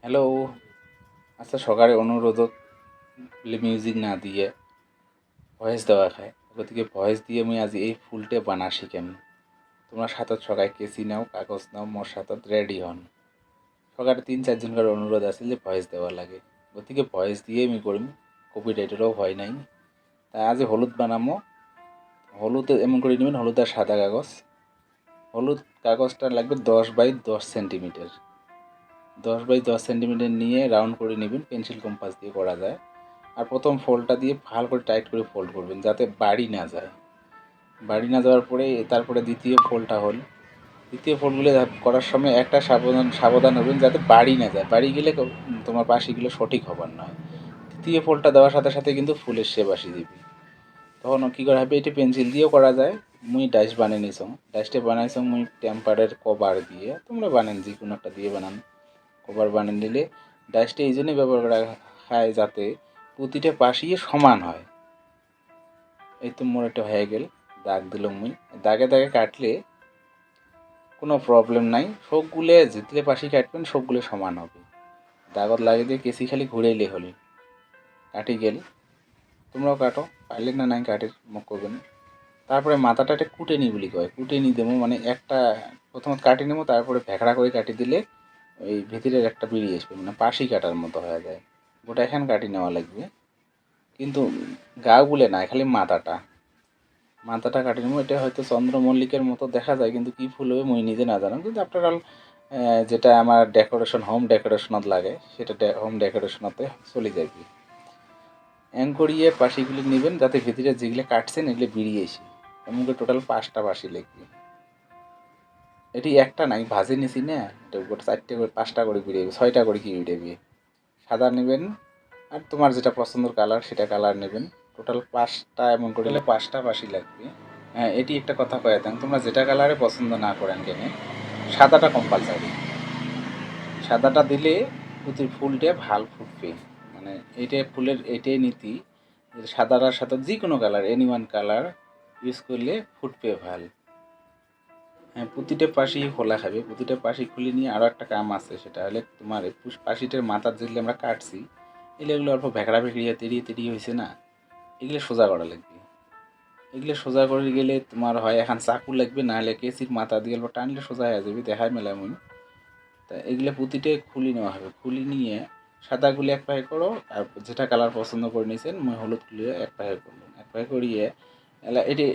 Hello. আচ্ছা, সকালে অনুরোধক music না দিয়ে ভয়েস দেওয়া খায়, গতিকে ভয়েস দিয়ে মুই আজি এই ফুলটে বানা শিখেম। তোমরা সাতত সকায় কেসি নাও, কাগজ নাও, মোর সাতত রেডি হন। সকালে 3-4 জনকার অনুরোধ আছে যে ভয়েস দেওয়া লাগে, গতিকে ভয়েস দিয়ে আমি করিম। কপিরাইটেরও ভয় নাই। তাই আজি হলুদ বানামো। হলুদ এমন করে নেবেন, হলুদ আর সাদা কাগজ। হলুদ কাগজটা লাগবে 10x10 সেন্টিমিটার। 10x10 সেন্টিমিটার নিয়ে রাউন্ড করে নেবেন, পেন্সিল কম্পাস দিয়ে করা যায়। আর প্রথম ফোল্ডটা দিয়ে ভালো করে টাইট করে ফোল্ড করবেন যাতে বাড়ি না যায়। বাড়ি না যাওয়ার পরে তারপরে দ্বিতীয় ফোল্ডটা হল। দ্বিতীয় ফোল্ডগুলো করার সময় একটা সাবধান সাবধান হবেন যাতে বাড়ি না যায়। বাড়ি গেলে তোমার পাশিগুলো সঠিক হবার নয়। তৃতীয় ফোল্ডটা দেওয়ার সাথে সাথে কিন্তু ফুলের শেপ আসি দিবি। তখন কী করা হবে, এটি পেন্সিল দিয়েও করা যায়। মুই ডাইস বানিয়ে নিছ, ডাইসটা বানাইছ মুই টেম্পারের কভার দিয়ে। তোমরা বানান যে কোনো একটা দিয়ে বানান। কভার বানিয়ে নিলে ডাইসটা এই জন্যই ব্যবহার করা হয় যাতে প্রতিটা পাশই সমান হয়। এই তো মোর একটা হয়ে গেল। দাগ দিলাম মুই। দাগে দাগে কাটলে কোনো প্রবলেম নাই। সবগুলো যেতলে পাশি কাটবেন সবগুলো সমান হবে। দাগত লাগিয়ে দিয়ে কেসি খালি ঘুরাইলে হলে কাটি গেল। তোমরাও কাটো, পাইলে না নাই কাটির মুখ করবেন। তারপরে মাথাটা একটা কুটে নি বলি কয়, কুটে নি দেবো মানে একটা প্রথমত কাটি নেবো, তারপরে ভেকড়া করে কাটি দিলে ওই ভিতরের একটা বেরিয়ে আসবে, মানে পাশি কাটার মতো হয়ে যায়। গোটা এখান কাটি নেওয়া লাগবে, কিন্তু গাগুলে না, খালি মাথাটা। মাথাটা কাটি নেবো। এটা হয়তো চন্দ্রমল্লিকের মতো দেখা যায়, কিন্তু কী ফুল হবে মুই নিজে না জানাম। কিন্তু আফটার অল যেটা আমার ডেকোরেশন, হোম ডেকোরেশনত লাগে, সেটা হোম ডেকোরেশনতে চলে যাবে। এং করিয়ে পাশিগুলি নেবেন যাতে ভিতরে যেগুলো কাটছেন এগুলো বেরিয়ে আসে। এমন করে টোটাল 5টা পাশি লাগবে। এটি একটা নাই, ভাজি নিছি না, এটা গোটা 4টে করে 5টা করে বেরিয়ে 6টা করে কি বেরিয়ে। সাদা নেবেন, আর তোমার যেটা পছন্দের কালার সেটা কালার নেবেন। টোটাল 5টা এমন করে 5টা পাশি লাগবে। হ্যাঁ, এটি একটা কথা কয়ে দেন, তোমরা যেটা কালারে পছন্দ না করেন কেন, সাদাটা কম্পালসারি। সাদাটা দিলে প্রতি ফুলটা ভাল ফুটবে। মানে এইটাই ফুলের এটাই নীতি, যে সাদাটার সাথে যে কোনো colour, any one colour use করলে ফুটবে ভাল। হ্যাঁ, প্রতিটা পাশি খোলা খাবে। প্রতিটা পাশি খুলে নিয়ে আরও একটা কাম আছে, সেটা হলে তোমার এই পাশিটার মাথার যেগুলো আমরা কাটছি এগুলো অল্প ভেকড়া ভেকড়িয়া তেড়িয়ে তেড়িয়ে হয়েছে না, এগুলো সোজা করা লাগবে। এগুলো সোজা করে গেলে তোমার হয় এখন চাকু লাগবে, না হলে কেসির মাথা দিয়ে অল্প টানলে সোজা হয়ে যাবে, দেখায় মেলা মুই। তা এগুলো প্রতিটাই খুলি নেওয়া হবে। খুলি নিয়ে সাদাগুলি এক পায়ে করো, আর যেটা কালার পছন্দ করে নিয়েছেন মুই হলুদ গুলি এক পায়ে করলাম। এক পায়ে করিয়ে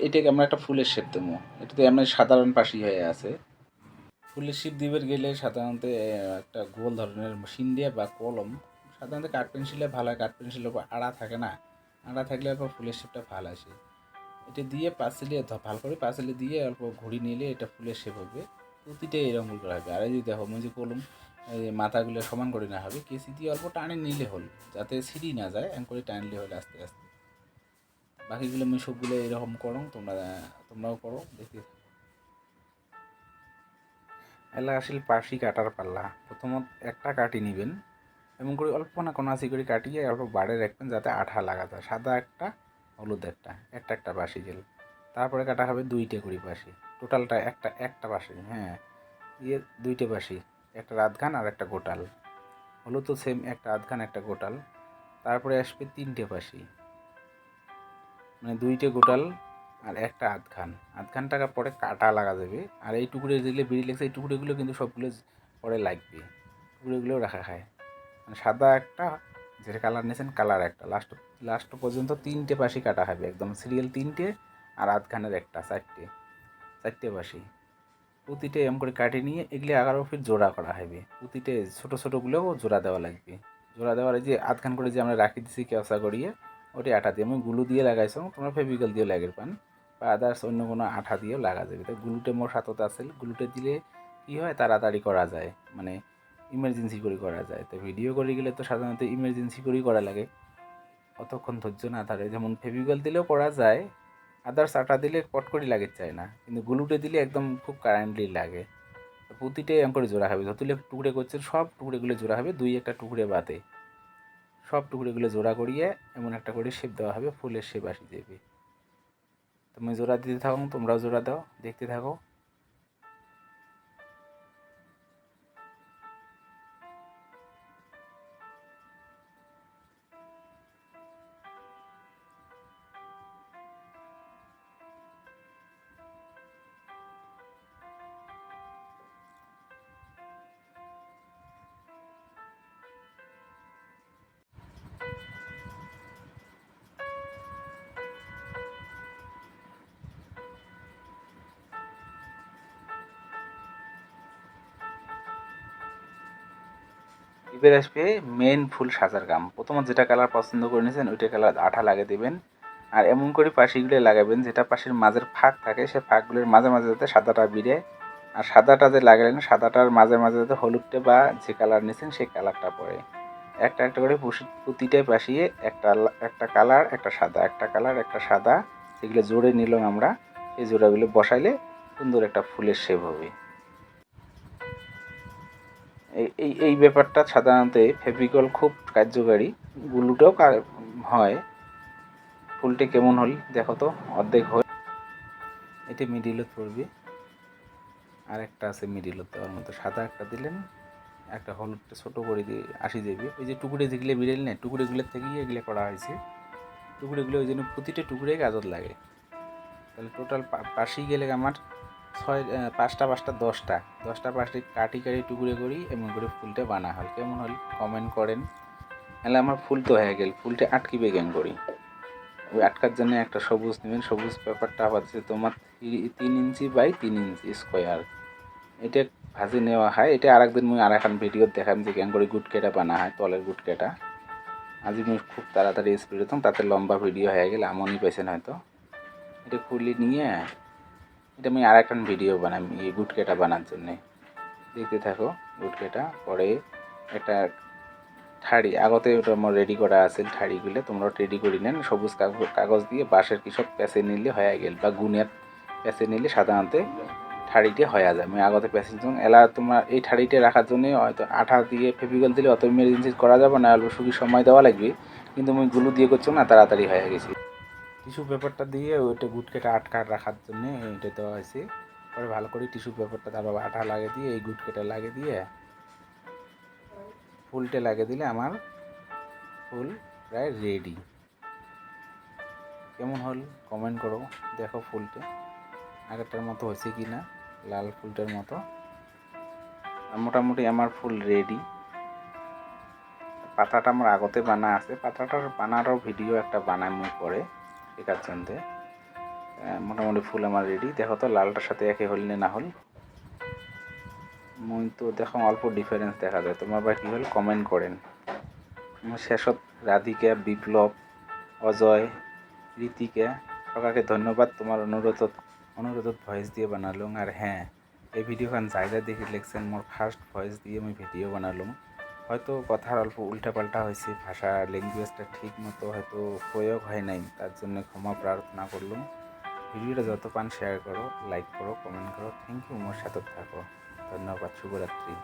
এটাকে আমরা একটা ফুলের শেপ দেবো। এটাতে আমরা সাধারণ পাশি হয়ে আছে। ফুলের শেপ দিবার গেলে সাধারণত একটা গোল ধরনের মেশিন দিয়ে বা কলম, সাধারণত কাঠ পেন্সিলে ভালো হয়। কাঠ পেন্সিলের উপর আড়া থাকে না, আড়া থাকলে অল্প ফুলের শেপটা ভালো আসে। এটা দিয়ে পাঁচিলে ভালো করে পাঁচিলে দিয়ে অল্প ঘুরি নিলে এটা ফুলের শেপ হবে। প্রতিটাই এরকম করা হবে। আর এই যে দেখো মুই যে কলম এই মাথাগুলো সমান করে না হবে, কেসি দিয়ে অল্প টানে নিলে হল, যাতে ছিঁড়ি না যায়, এম করে টানলে হলে আস্তে আস্তে। বাকিগুলো মুই সবগুলো এরকম করো, তোমরাও করো দেখি। এলা আসিল পাশি কাটার পাল্লা। প্রথমত একটা কাটি নেবেন, এমন করে অল্প না কোনাচি করে কাটিয়ে অল্প বাড়ে রাখবেন যাতে আঠা লাগা যায়। সাদা একটা, হলুদ একটা, একটা একটা পাশি গেল। তারপরে কাটা হবে 2টে করে পাশি। টোটালটা একটা একটা পাশি, হ্যাঁ, দিয়ে 2টে পাশি, একটা আধখান আর একটা গোটাল। হলুদ তো সেম, একটা আধখান একটা গোটাল। তারপরে আসবে 3টে পাশি, মানে 2টে গোটাল আর একটা আধখান। আধখানটাকে পরে কাটা লাগা যাবে। আর এই টুকরে যেগুলো বেরিয়ে লেগেছে এই টুকরোগুলো কিন্তু সবগুলো পরে লাগবে, টুকরোগুলো রাখা খায়। মানে সাদা একটা, যেটা কালার নিয়েছেন কালার একটা, লাস্ট পর্যন্ত 3টে পাশি কাটা হবে, একদম সিরিয়াল 3টে, আর আধখানের একটা, 4টে পাশি। প্রতিটা এম করে কাটি নিয়ে এগুলি 11 ফিট জোড়া করা হবে। প্রতিটা ছোটো ছোটোগুলোও জোড়া দেওয়া লাগবে। জোড়া দেওয়ার এই যে আধখান করে যে আমরা রাখি দিচ্ছি কেওসা করিয়ে, ওটি আঠা দিয়ে আমি গ্লু দিয়ে লাগাইছো, তোমরা ফেভিকল দিয়ে লাগিয়ে পান, বা আদার্স অন্য কোনো আঠা দিয়েও লাগা যাবে। তো গ্লুটে মোর সাথে আছে, গ্লুটে দিলে কী হয় তাড়াতাড়ি করা যায়, মানে ইমার্জেন্সি করে করা যায়। তো ভিডিও করে গেলে তো সাধারণত ইমার্জেন্সি করেই করা লাগে, অতক্ষণ ধৈর্য না ধরে। যেমন ফেভিকল দিলেও করা যায়, আদার্স আটা দিলে পট করে লাগে চায় না, কিন্তু গ্লুটে দিলে একদম খুব কারেন্টলি লাগে। তো প্রতিটাই এম করে জোড়া হবে, যতগুলো টুকরে করছে সব টুকরেগুলো জোড়া হবে, 2-1টা টুকরে বাদে সব টুকরেগুলো জোড়া করিয়ে এমন একটা করে শেপ দেওয়া হবে, ফুলের শেপ আসি যাবে। তুমি জোড়া দিতে থাকো, তোমরাও জোড়া দাও, দেখতে থাকো। এবার আসবে মেন ফুল সাজার কাম। প্রথমত যেটা কালার পছন্দ করে নিয়েছেন ওইটা কালার আঠা লাগিয়ে দেবেন, আর এমন করে পাশিগুলো লাগাবেন যেটা পাশের মাঝের ফাঁক থাকে সে ফাঁকগুলোর মাঝে মাঝে যাতে সাদাটা বিড়ে, আর সাদাটা যে লাগালেন সাদাটার মাঝে মাঝে যাতে হলুদটা বা যে কালার নিয়েছেন সেই কালারটা পড়ে। একটা একটা করে প্রতিটাই পাশিয়ে একটা কালার একটা সাদা, একটা কালার একটা সাদা, সেগুলো জোড়ে নিলাম আমরা। এই জোড়াগুলো বসাইলে সুন্দর একটা ফুলের শেপ হবে। এই এই ব্যাপারটা সাধারণত ফেভিকল খুব কার্যকারী, গ্লুটাও হয়। ফুলটি কেমন হল দেখো তো, অর্ধেক হয়ে এটা মিডিলত পড়বে, আর একটা আছে মিডিলত দেওয়ার মতো, সাদা একটা দিলেন, একটা হলুদটা ছোটো করে দিয়ে আসি দেবে। ওই যে টুকরে যেগুলো বিড়েল না, টুকরেগুলোর থেকেই এগুলো করা হয়েছে। টুকরেগুলো ওই জন্য প্রতিটা টুকরে গাজর লাগে। তাহলে টোটাল পাশেই গেলে আমার পাঁচটা 10টা পাশে কাটি টুকরে করি, এমন করে ফুলটা বানা হয়। কেমন হল কমেন্ট করেন। তাহলে আমার ফুল তো হয়ে গেল, ফুলটা আটকিবে কেন করি? ওই আটকার জন্য একটা সবুজ নেবেন, সবুজ পেপারটা হচ্ছে তোমার 3 ইঞ্চি বাই 3 ইঞ্চি স্কোয়ার। এটা ভাজি নেওয়া হয়। এটা আরেকদিন মুই আর এখন ভিডিও দেখাম যে কেন করে গুটকেটা বানা হয়, তলের গুটকেটা। আজ মুই খুব তাড়াতাড়ি স্পিড হতাম, তাতে লম্বা ভিডিও হয়ে গেলে আমনই পেয়েছেন হয়তো। এটা খুলি নিয়ে এটা আমি আর একটা ভিডিও বানাই এই গুটকেটা বানার জন্যে, দেখতে থাকো। গুটকেটা পরে একটা ঠাড়ি আগতে ওটা আমার রেডি করা আছে, ঠাড়িগুলো তোমরা রেডি করে নেন। সবুজ কাগজ দিয়ে বাঁশের কৃষক প্যাঁচে নিলে হয়ে গেল, বা গুনের প্যাঁচে নিলে সাধারণত ঠাড়িটা হয়ে যায়। আমি আগতে প্যাঁচের জন্য এলা তোমার এই ঠাড়িটা রাখার জন্য হয়তো আঠা দিয়ে ফেভিকল দিলে অত ইমার্জেন্সি করা যাবে না, অল্প সুখী সময় দেওয়া লাগবে, কিন্তু আমি গুলো দিয়ে করছো না, তাড়াতাড়ি হয়ে গেছি। টিস্যু পেপারটা দিয়ে ওইটা গুটকেটা আটকা রাখার জন্য এটা দেওয়া হয়েছে। পরে ভালো করে টিস্যু পেপারটা তারপর আঠা লাগিয়ে দিয়ে এই গুটকেটা লাগিয়ে দিয়ে ফুলটা লাগিয়ে দিলে আমার ফুল প্রায় রেডি। কেমন হল কমেন্ট করো। দেখো ফুলটা আগেরটার মতো হয়েছে কি না, লাল ফুলটার মতো। মোটামুটি আমার ফুল রেডি। পাতাটা আমার আগতে বানা আছে, পাতাটার বানারও ভিডিও একটা বানানো পরে শেখার জন্য। মোটামুটি ফুল আমার রেডি। দেখো তো লালটার সাথে একে হল না হল। মুই তো দেখো অল্প ডিফারেন্স দেখা যায়, তোমার আবার কী হল কমেন্ট করেন। শেষত রাধিকা, বিপ্লব, অজয়, রীতিকা সবাইকে ধন্যবাদ। তোমার অনুরোধত ভয়েস দিয়ে বানালুম। আর হ্যাঁ, এই ভিডিওখান জায়গা দেখে লিখছেন মোর ফার্স্ট ভয়েস দিয়ে আমি ভিডিও বানালুম। হয়তো কথার অল্প উল্টাপাল্টা হয়েছে, ভাষা ল্যাঙ্গুয়েজটা ঠিক মতো হয়তো প্রয়োগ হয় নাই, তার জন্য ক্ষমা প্রার্থনা করলাম। ভিডিওটা যত পান শেয়ার করো, লাইক করো, কমেন্ট করো। থ্যাংক ইউ, মোর সাথে থাকো। ধন্যবাদ, শুভরাত্রি।